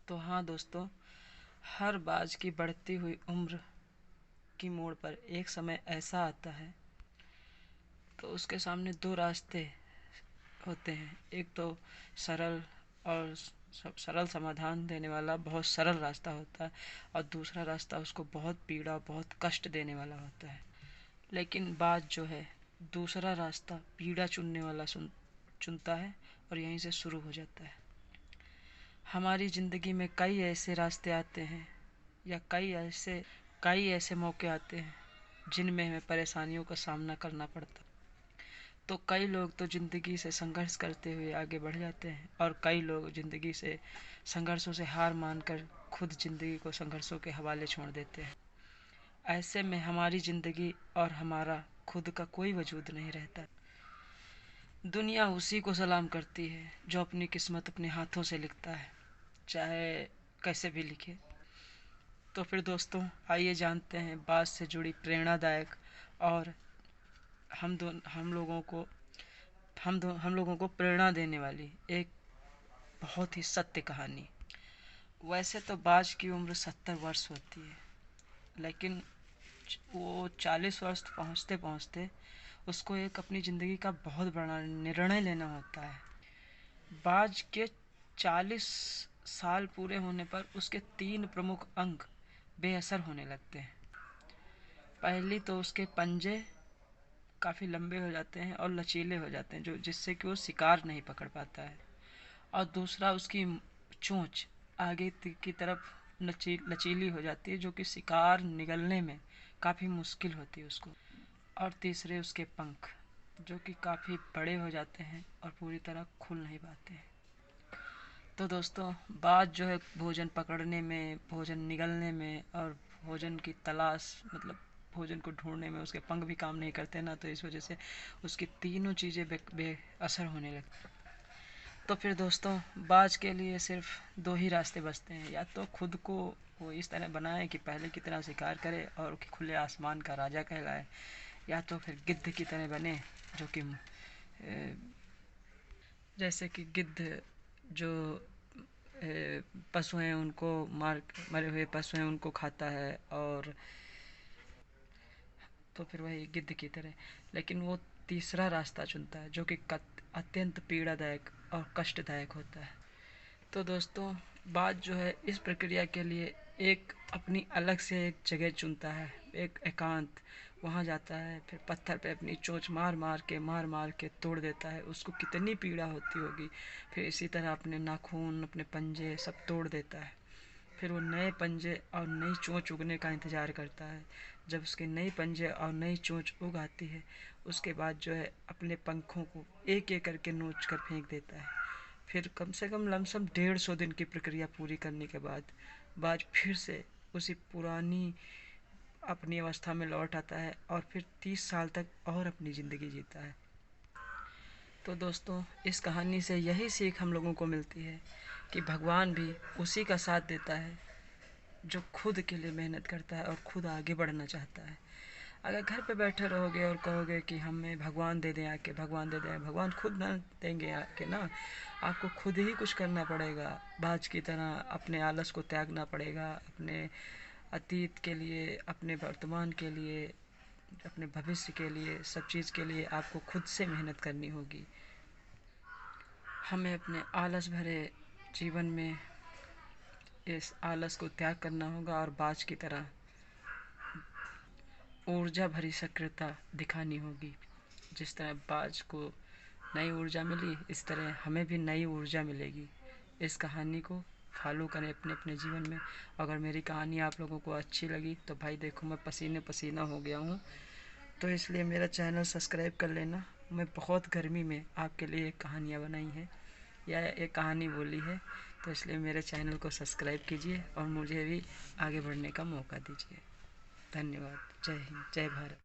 तो हाँ दोस्तों, हर बाज की बढ़ती हुई उम्र की मोड़ पर एक समय ऐसा आता है तो उसके सामने दो रास्ते होते हैं। एक तो सरल और सरल समाधान देने वाला बहुत सरल रास्ता होता है, और दूसरा रास्ता उसको बहुत पीड़ा बहुत कष्ट देने वाला होता है। लेकिन बाज जो है दूसरा रास्ता पीड़ा चुनने वाला चुनता है, और यहीं से शुरू हो जाता है। हमारी ज़िंदगी में कई ऐसे रास्ते आते हैं या कई ऐसे मौके आते हैं जिनमें हमें परेशानियों का सामना करना पड़ता। तो कई लोग तो ज़िंदगी से संघर्ष करते हुए आगे बढ़ जाते हैं, और कई लोग ज़िंदगी से संघर्षों से हार मानकर खुद ज़िंदगी को संघर्षों के हवाले छोड़ देते हैं। ऐसे में हमारी ज़िंदगी और हमारा खुद का कोई वजूद नहीं रहता। दुनिया उसी को सलाम करती है जो अपनी किस्मत अपने हाथों से लिखता है, चाहे कैसे भी लिखे। तो फिर दोस्तों, आइए जानते हैं बात से जुड़ी प्रेरणादायक और हम लोगों को प्रेरणा देने वाली एक बहुत ही सत्य कहानी। वैसे तो बाज की उम्र 70 वर्ष होती है, लेकिन वो 40 वर्ष पहुँचते पहुँचते उसको एक अपनी ज़िंदगी का बहुत बड़ा निर्णय लेना होता है। बाज के 40 साल पूरे होने पर उसके 3 प्रमुख अंग बेअसर होने लगते हैं। पहली तो उसके पंजे काफ़ी लंबे हो जाते हैं और लचीले हो जाते हैं, जो जिससे कि वो शिकार नहीं पकड़ पाता है। और दूसरा, उसकी चोंच आगे की तरफ लचीली हो जाती है, जो कि शिकार निगलने में काफ़ी मुश्किल होती है उसको। और तीसरे, उसके पंख जो कि काफ़ी बड़े हो जाते हैं और पूरी तरह खुल नहीं पाते हैं। तो दोस्तों, बात जो है भोजन पकड़ने में, भोजन निगलने में और भोजन की तलाश मतलब भोजन को ढूंढने में उसके पंख भी काम नहीं करते ना, तो इस वजह से उसकी तीनों चीज़ें बेअसर होने लगती। तो फिर दोस्तों, बाज के लिए सिर्फ दो ही रास्ते बचते हैं। या तो खुद को वो इस तरह बनाए कि पहले की तरह शिकार करे और खुले आसमान का राजा कहलाए, या तो फिर गिद्ध की तरह बने, जो कि जैसे कि गिद्ध जो पशु हैं उनको मरे हुए पशु हैं उनको खाता है, और तो फिर वही गिद्ध की तरह। लेकिन वो तीसरा रास्ता चुनता है जो कि अत्यंत पीड़ादायक और कष्टदायक होता है। तो दोस्तों, बात जो है इस प्रक्रिया के लिए एक अपनी अलग से एक जगह चुनता है, एक एकांत। वहाँ जाता है, फिर पत्थर पे अपनी चोंच मार मार के तोड़ देता है। उसको कितनी पीड़ा होती होगी। फिर इसी तरह अपने नाखून अपने पंजे सब तोड़ देता है। फिर वो नए पंजे और नई चोंच उगने का इंतज़ार करता है। जब उसके नए पंजे और नई चोंच उग आती है, उसके बाद जो है अपने पंखों को एक एक करके नोच कर फेंक देता है। फिर कम से कम लमसम 150 दिन की प्रक्रिया पूरी करने के बाद बाज फिर से उसी पुरानी अपनी अवस्था में लौट आता है, और फिर 30 साल तक और अपनी ज़िंदगी जीता है। तो दोस्तों, इस कहानी से यही सीख हम लोगों को मिलती है कि भगवान भी उसी का साथ देता है जो खुद के लिए मेहनत करता है और खुद आगे बढ़ना चाहता है। अगर घर पे बैठे रहोगे और कहोगे कि हमें भगवान दे दें आके, भगवान दे दें, भगवान खुद ना देंगे आके ना। आपको खुद ही कुछ करना पड़ेगा। बाज की तरह अपने आलस को त्यागना पड़ेगा, अपने अतीत के लिए, अपने वर्तमान के लिए, अपने भविष्य के लिए, सब चीज़ के लिए आपको खुद से मेहनत करनी होगी। हमें अपने आलस भरे जीवन में इस आलस को त्याग करना होगा और बाज की तरह ऊर्जा भरी सक्रियता दिखानी होगी। जिस तरह बाज को नई ऊर्जा मिली, इस तरह हमें भी नई ऊर्जा मिलेगी। इस कहानी को फॉलो करें अपने अपने जीवन में। अगर मेरी कहानी आप लोगों को अच्छी लगी तो भाई देखो, मैं पसीने पसीना हो गया हूँ, तो इसलिए मेरा चैनल सब्सक्राइब कर लेना। मैं बहुत गर्मी में आपके लिए एक कहानियाँ बनाई हैं या एक कहानी बोली है, तो इसलिए मेरे चैनल को सब्सक्राइब कीजिए और मुझे भी आगे बढ़ने का मौका दीजिए। धन्यवाद। जय हिंद, जय भारत।